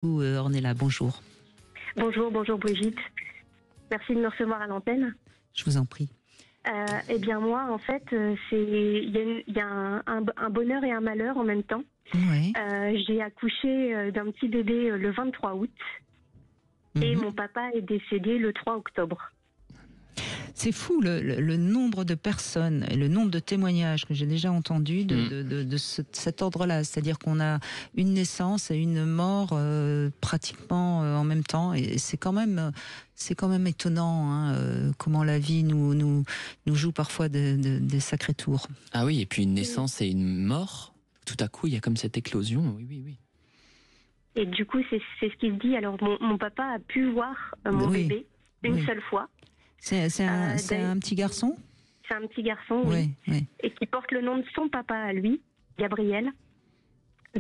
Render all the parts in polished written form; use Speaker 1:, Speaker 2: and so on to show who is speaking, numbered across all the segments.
Speaker 1: Ornella, bonjour.
Speaker 2: Bonjour Brigitte. Merci de me recevoir à l'antenne.
Speaker 1: Je vous en prie.
Speaker 2: Eh bien moi, en fait, il y a un bonheur et un malheur en même temps.
Speaker 1: Oui.
Speaker 2: J'ai accouché d'un petit bébé le 23 août et mon papa est décédé le 3 octobre.
Speaker 1: C'est fou le nombre de personnes et le nombre de témoignages que j'ai déjà entendus de cet ordre-là. C'est-à-dire qu'on a une naissance et une mort pratiquement en même temps. Et c'est quand même étonnant comment la vie nous joue parfois des sacrés tours.
Speaker 3: Ah oui, et puis une naissance et une mort, tout à coup il y a comme cette éclosion. Oui.
Speaker 2: Et du coup, c'est ce qu'il dit. Alors mon papa a pu voir mon bébé une seule fois.
Speaker 1: C'est un petit garçon ?
Speaker 2: C'est un petit garçon, oui. Et qui porte le nom de son papa à lui, Gabriel.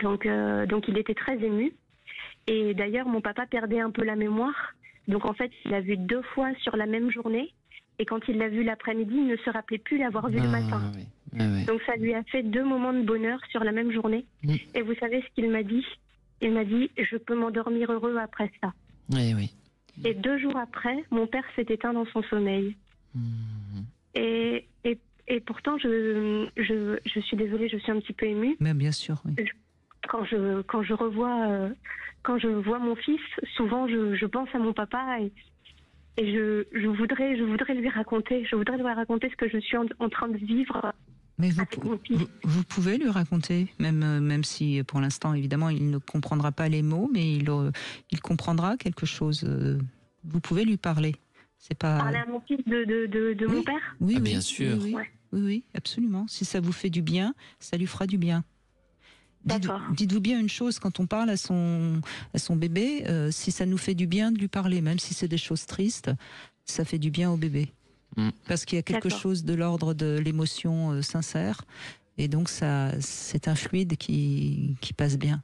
Speaker 2: Donc il était très ému. Et d'ailleurs, mon papa perdait un peu la mémoire. Donc en fait, il l'a vu 2 fois sur la même journée. Et quand il l'a vu l'après-midi, il ne se rappelait plus l'avoir vu le matin.
Speaker 3: Oui.
Speaker 2: Donc ça lui a fait 2 moments de bonheur sur la même journée. Et vous savez ce qu'il m'a dit ? Il m'a dit « Je peux m'endormir heureux après ça ».
Speaker 3: Oui.
Speaker 2: Et 2 jours après, mon père s'est éteint dans son sommeil. Et pourtant, je suis désolée, je suis un petit peu émue.
Speaker 1: Mais bien sûr, oui.
Speaker 2: Quand je vois mon fils, souvent je pense à mon papa et je voudrais lui raconter ce que je suis en train de vivre.
Speaker 1: Mais vous pouvez lui raconter, même si pour l'instant, évidemment, il ne comprendra pas les mots, mais il comprendra quelque chose. Vous pouvez lui parler. C'est pas...
Speaker 2: Parler à mon fils de mon père ?
Speaker 1: Oui,
Speaker 3: bien sûr.
Speaker 1: Oui, absolument. Si ça vous fait du bien, ça lui fera du bien. Dites-vous bien une chose, quand on parle à son bébé, si ça nous fait du bien de lui parler, même si c'est des choses tristes, ça fait du bien au bébé. Parce qu'il y a quelque chose de l'ordre de l'émotion sincère, et donc c'est un fluide qui passe bien.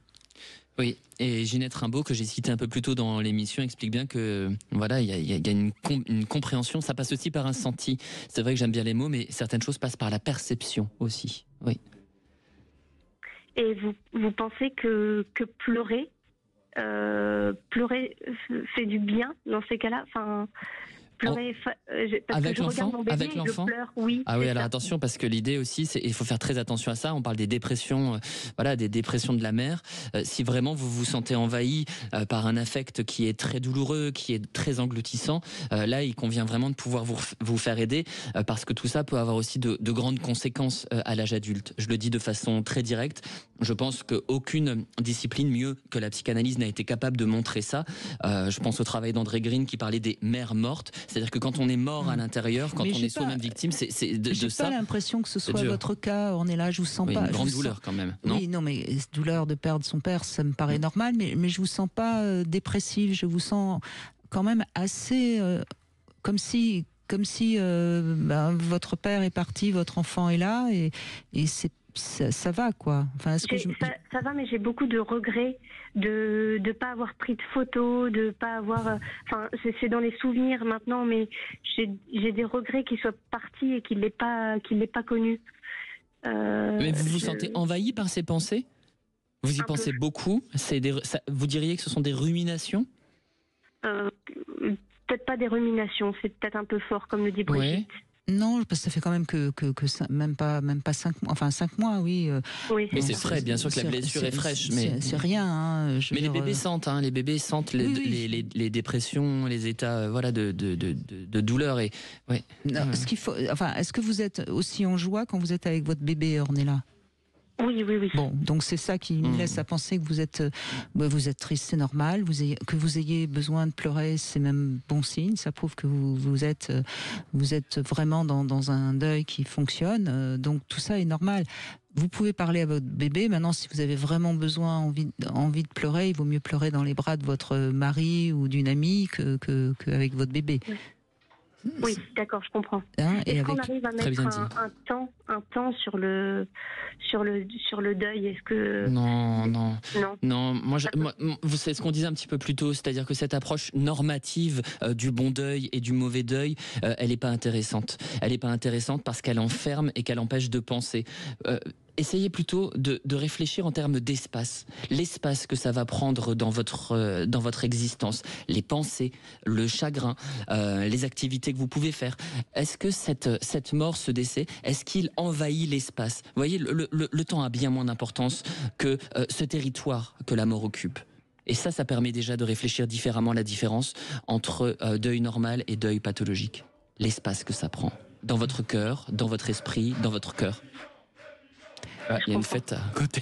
Speaker 3: Oui, et Ginette Rimbaud, que j'ai cité un peu plus tôt dans l'émission, explique bien que voilà, il y a une compréhension, ça passe aussi par un senti. C'est vrai que j'aime bien les mots, mais certaines choses passent par la perception aussi. Oui.
Speaker 2: Et vous pensez que pleurer fait du bien dans ces cas-là ? Enfin, pleurer parce
Speaker 3: avec
Speaker 2: que je regarde mon bébé et je pleure, oui.
Speaker 3: Ah oui, alors attention, parce que l'idée aussi, il faut faire très attention à ça. On parle des dépressions, des dépressions de la mère. Si vraiment vous vous sentez envahi par un affect qui est très douloureux, qui est très engloutissant, là, il convient vraiment de pouvoir vous faire aider, parce que tout ça peut avoir aussi de grandes conséquences à l'âge adulte. Je le dis de façon très directe. Je pense qu'aucune discipline mieux que la psychanalyse n'a été capable de montrer ça. Je pense au travail d'André Green qui parlait des mères mortes. C'est-à-dire que quand on est mort à l'intérieur, quand on est soi-même victime, c'est de ça.
Speaker 1: J'ai pas l'impression que ce soit votre cas. On est là, je vous sens pas.
Speaker 3: Une grande douleur quand même. Non,
Speaker 1: oui, non, mais douleur de perdre son père, ça me paraît normal. Mais je vous sens pas dépressive. Je vous sens quand même assez comme si votre père est parti, votre enfant est là, et ça va, quoi. Enfin,
Speaker 2: ça va, mais j'ai beaucoup de regrets de pas avoir pris de photos, de pas avoir. Enfin, c'est dans les souvenirs maintenant, mais j'ai des regrets qu'il soit parti et qu'il l'ait pas connu.
Speaker 3: Mais vous vous sentez envahi par ces pensées ? Vous y pensez beaucoup ? Vous diriez que ce sont des ruminations ?
Speaker 2: Peut-être pas des ruminations, c'est peut-être un peu fort, comme le dit Brigitte.
Speaker 1: Non, parce que ça fait quand même que même pas 5 mois. Enfin, 5 mois, oui.
Speaker 2: Oui,
Speaker 3: mais c'est frais, bien sûr que la blessure est fraîche. Mais
Speaker 1: c'est rien.
Speaker 3: Mais les bébés sentent, les dépressions, les états de douleur. Et, ouais.
Speaker 1: Non, est-ce que vous êtes aussi en joie quand vous êtes avec votre bébé, Ornella ?
Speaker 2: Oui.
Speaker 1: Bon, donc c'est ça qui me laisse à penser que vous êtes triste, c'est normal. Que vous ayez besoin de pleurer, c'est même bon signe. Ça prouve que vous êtes vraiment dans un deuil qui fonctionne. Donc tout ça est normal. Vous pouvez parler à votre bébé. Maintenant, si vous avez vraiment envie de pleurer, il vaut mieux pleurer dans les bras de votre mari ou d'une amie qu'avec votre bébé.
Speaker 2: Oui, d'accord, je comprends. Est-ce qu'on arrive à mettre un temps sur le deuil ? Est-ce que
Speaker 3: non. Moi, c'est ce qu'on disait un petit peu plus tôt, c'est-à-dire que cette approche normative du bon deuil et du mauvais deuil, elle n'est pas intéressante. Elle n'est pas intéressante parce qu'elle enferme et qu'elle empêche de penser. essayez plutôt de réfléchir en termes d'espace. L'espace que ça va prendre dans votre existence, les pensées, le chagrin, les activités que vous pouvez faire. Est-ce que cette mort, ce décès, est-ce qu'il envahit l'espace? Vous voyez, le temps a bien moins d'importance que ce territoire que la mort occupe. Et ça permet déjà de réfléchir différemment à la différence entre deuil normal et deuil pathologique. L'espace que ça prend. Dans votre cœur, dans votre esprit, dans votre cœur. Ah, il y a une fête à côté.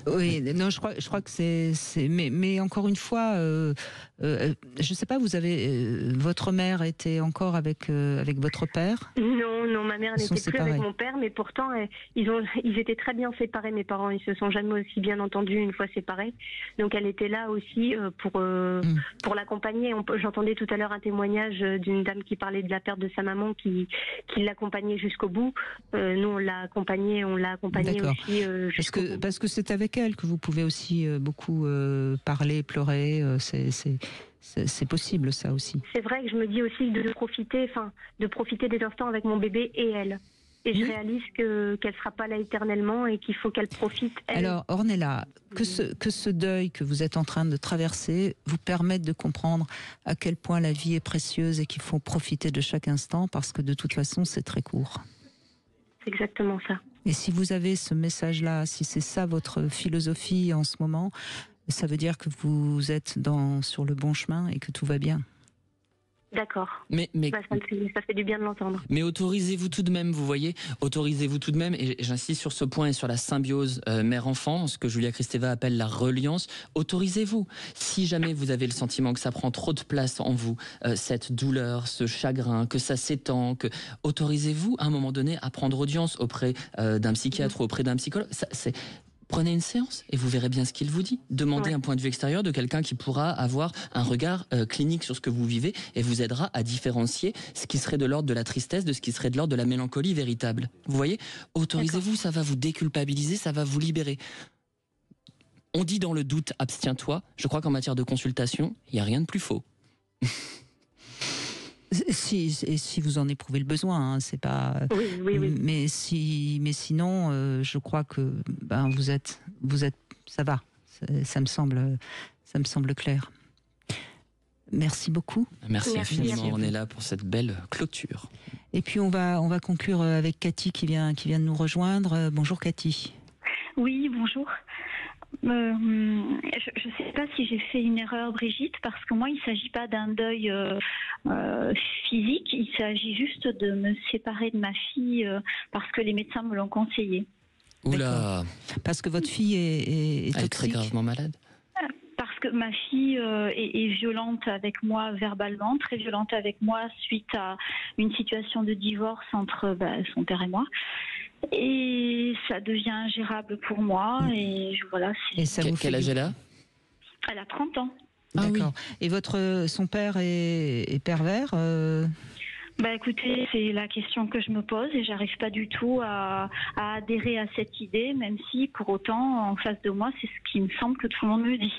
Speaker 1: Oui, non, je crois que c'est mais encore une fois, je sais pas, vous avez votre mère était encore avec votre père?
Speaker 2: Non, ma mère n'était plus avec mon père, mais pourtant ils étaient très bien séparés. Mes parents, ils se sont jamais aussi bien entendus une fois séparés. Donc elle était là aussi pour l'accompagner. J'entendais tout à l'heure un témoignage d'une dame qui parlait de la perte de sa maman, qui l'accompagnait jusqu'au bout. Nous on l'a accompagnée aussi.
Speaker 1: Parce que c'est avec elle que vous pouvez aussi beaucoup parler, pleurer. C'est possible, ça aussi.
Speaker 2: C'est vrai que je me dis aussi de profiter des instants avec mon bébé et elle. Et je réalise qu'elle ne sera pas là éternellement et qu'il faut qu'elle profite, elle.
Speaker 1: Alors, Ornella, que ce deuil que vous êtes en train de traverser vous permette de comprendre à quel point la vie est précieuse et qu'il faut profiter de chaque instant, parce que de toute façon, c'est très court.
Speaker 2: C'est exactement ça.
Speaker 1: Et si vous avez ce message-là, si c'est ça votre philosophie en ce moment, ça veut dire que vous êtes sur le bon chemin et que tout va bien.
Speaker 2: D'accord.
Speaker 3: Mais
Speaker 2: ça fait du bien de l'entendre.
Speaker 3: Mais autorisez-vous tout de même, vous voyez, autorisez-vous tout de même, et j'insiste sur ce point et sur la symbiose mère-enfant, ce que Julia Kristeva appelle la reliance. Autorisez-vous. Si jamais vous avez le sentiment que ça prend trop de place en vous, cette douleur, ce chagrin, que ça s'étend, autorisez-vous à un moment donné à prendre audience auprès d'un psychiatre ou auprès d'un psychologue. Prenez une séance et vous verrez bien ce qu'il vous dit. Demandez un point de vue extérieur de quelqu'un qui pourra avoir un regard clinique sur ce que vous vivez et vous aidera à différencier ce qui serait de l'ordre de la tristesse de ce qui serait de l'ordre de la mélancolie véritable. Vous voyez, autorisez-vous, ça va vous déculpabiliser, ça va vous libérer. On dit dans le doute, abstiens-toi. Je crois qu'en matière de consultation, il n'y a rien de plus faux.
Speaker 1: Si vous en éprouvez le besoin, hein, c'est pas.
Speaker 2: Oui.
Speaker 1: Mais sinon, je crois que vous êtes, ça va. Ça me semble clair. Merci beaucoup.
Speaker 3: Merci infiniment. On est là pour cette belle clôture.
Speaker 1: Et puis on va conclure avec Cathy qui vient de nous rejoindre. Bonjour Cathy.
Speaker 4: Oui, bonjour. Je ne sais pas si j'ai fait une erreur, Brigitte, parce que moi, il ne s'agit pas d'un deuil physique, il s'agit juste de me séparer de ma fille parce que les médecins me l'ont conseillé.
Speaker 3: Oula.
Speaker 1: Parce que votre fille est toxique.
Speaker 3: Elle est très gravement malade.
Speaker 4: Parce que ma fille est violente avec moi verbalement, très violente avec moi suite à une situation de divorce entre son père et moi. Et ça devient ingérable pour moi. Et voilà.
Speaker 3: Et quel âge elle a?
Speaker 4: Elle a 30 ans.
Speaker 1: Ah, d'accord. Oui. Et son père est pervers
Speaker 4: Écoutez, c'est la question que je me pose et j'arrive pas du tout à adhérer à cette idée, même si pour autant, en face de moi, c'est ce qui me semble que tout le monde me dit.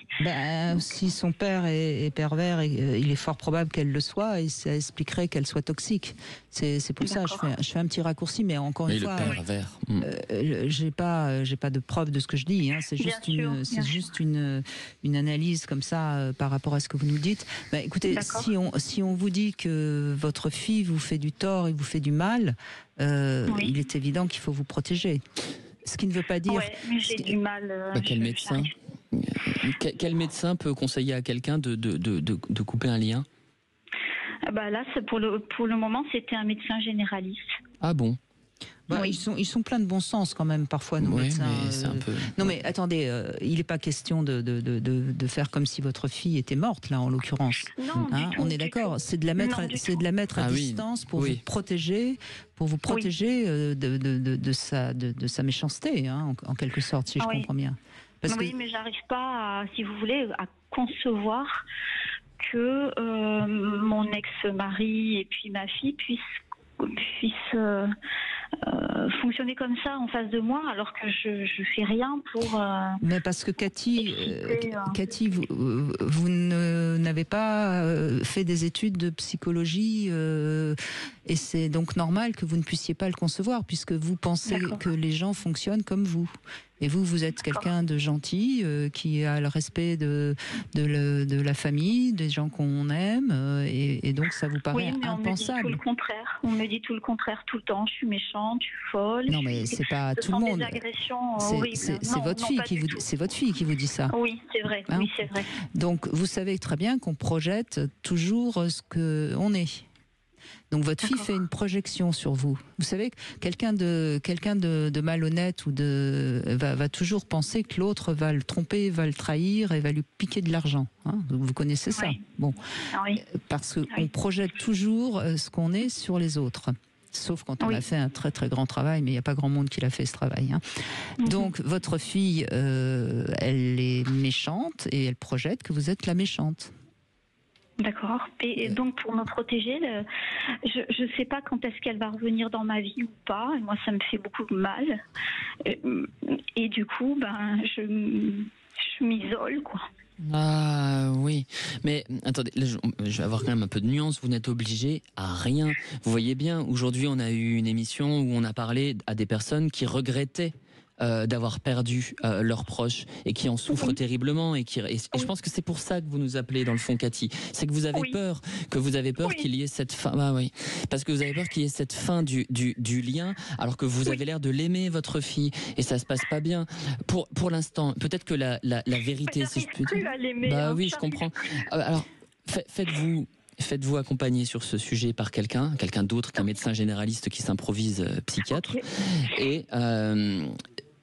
Speaker 1: Si son père est pervers, il est fort probable qu'elle le soit et ça expliquerait qu'elle soit toxique. C'est pour ça, je fais un petit raccourci, mais encore une fois, j'ai pas de preuve de ce que je dis. Hein, c'est juste une analyse comme ça par rapport à ce que vous nous dites. Écoutez, si on vous dit que votre fille vous fait du tort et vous fait du mal, il est évident qu'il faut vous protéger. Ce qui ne veut pas dire...
Speaker 4: mais j'ai du mal...
Speaker 3: Quel médecin peut conseiller à quelqu'un de couper un lien?
Speaker 4: Là, pour le moment, c'était un médecin généraliste.
Speaker 3: Ah bon?
Speaker 1: Ils sont pleins de bon sens quand même parfois nos médecins.
Speaker 3: Mais c'est un peu...
Speaker 1: Non mais attendez, il n'est pas question de faire comme si votre fille était morte là en l'occurrence.
Speaker 4: Non,
Speaker 1: on est d'accord. C'est de la mettre à distance pour vous protéger, de sa méchanceté en quelque sorte, si je comprends bien.
Speaker 4: Mais j'arrive pas, si vous voulez, à concevoir que mon ex-mari et puis ma fille puissent fonctionner comme ça en face de moi alors que je fais rien pour...
Speaker 1: Mais parce que Cathy, vous n'avez pas fait des études de psychologie et c'est donc normal que vous ne puissiez pas le concevoir puisque vous pensez que les gens fonctionnent comme vous. Et vous êtes quelqu'un de gentil, qui a le respect de la famille, des gens qu'on aime, et donc ça vous paraît impensable.
Speaker 4: On me dit tout le contraire. On me dit tout le contraire tout le temps. Je suis méchante, je suis folle.
Speaker 1: Non, mais c'est pas tout le monde.
Speaker 4: Des agressions horribles.
Speaker 1: C'est votre fille qui vous dit ça.
Speaker 4: Oui, c'est vrai.
Speaker 1: Hein?
Speaker 4: Oui, c'est vrai.
Speaker 1: Donc vous savez très bien qu'on projette toujours ce que on est. Donc votre fille fait une projection sur vous. Vous savez, quelqu'un de malhonnête ou va toujours penser que l'autre va le tromper, va le trahir et va lui piquer de l'argent. Hein, vous connaissez ça. Oui. Bon, parce qu'on projette toujours ce qu'on est sur les autres. Sauf quand on a fait un très très grand travail, mais il n'y a pas grand monde qui l'a fait ce travail. Hein. Donc votre fille, elle est méchante et elle projette que vous êtes la méchante.
Speaker 4: D'accord. Et donc pour me protéger, je ne sais pas quand est-ce qu'elle va revenir dans ma vie ou pas. Et moi, ça me fait beaucoup de mal. Et du coup, je m'isole, quoi.
Speaker 3: Ah oui, mais attendez, là, je vais avoir quand même un peu de nuance. Vous n'êtes obligé à rien. Vous voyez bien, aujourd'hui, on a eu une émission où on a parlé à des personnes qui regrettaient d'avoir perdu leurs proches et qui en souffrent terriblement et je pense que c'est pour ça que vous nous appelez dans le fond, Cathy, c'est que vous avez peur qu'il y ait cette fin, parce que vous avez peur qu'il y ait cette fin du lien alors que vous avez l'air de l'aimer, votre fille, et ça se passe pas bien pour l'instant. Peut-être que la vérité, si je puis dire, oui, je comprends. Alors faites-vous accompagner sur ce sujet par quelqu'un d'autre qu'un médecin généraliste qui s'improvise psychiatre, et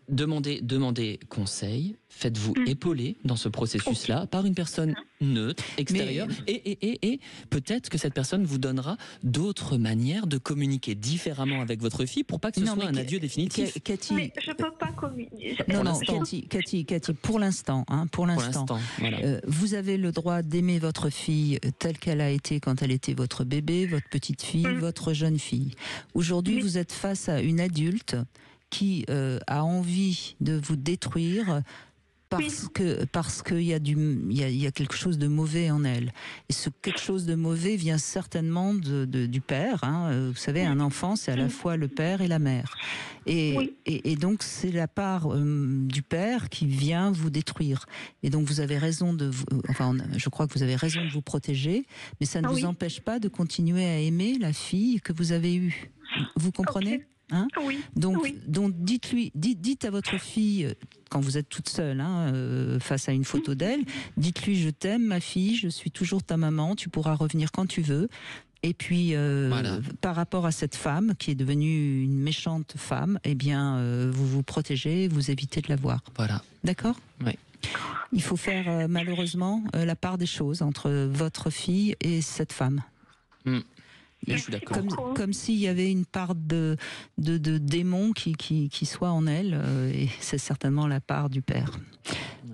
Speaker 3: demandez conseil, faites-vous épauler dans ce processus-là par une personne neutre, extérieure, et peut-être que cette personne vous donnera d'autres manières de communiquer différemment avec votre fille pour pas que ce soit un adieu définitif.
Speaker 1: Cathy,
Speaker 4: mais je peux pas communiquer.
Speaker 1: Cathy, pour l'instant, voilà. Vous avez le droit d'aimer votre fille telle qu'elle a été quand elle était votre bébé, votre petite fille, votre jeune fille. Aujourd'hui, vous êtes face à une adulte qui a envie de vous détruire parce qu'il y a quelque chose de mauvais en elle. Et ce quelque chose de mauvais vient certainement du père. Hein. Vous savez, un enfant, c'est à la fois le père et la mère. Et donc, c'est la part du père qui vient vous détruire. Et donc, vous avez raison je crois que vous avez raison de vous protéger, mais ça ne vous empêche pas de continuer à aimer la fille que vous avez eue. Vous comprenez ? Hein? Donc dites à votre fille, quand vous êtes toute seule, face à une photo d'elle, dites-lui: je t'aime, ma fille, je suis toujours ta maman, tu pourras revenir quand tu veux. Et puis, par rapport à cette femme qui est devenue une méchante femme, eh bien, vous vous protégez, vous évitez de la voir. Voilà. D'accord ?
Speaker 3: Oui.
Speaker 1: Il faut faire malheureusement la part des choses entre votre fille et cette femme.
Speaker 3: Je suis d'accord.
Speaker 1: Comme s'il y avait une part de démon qui soit en elle, et c'est certainement la part du père.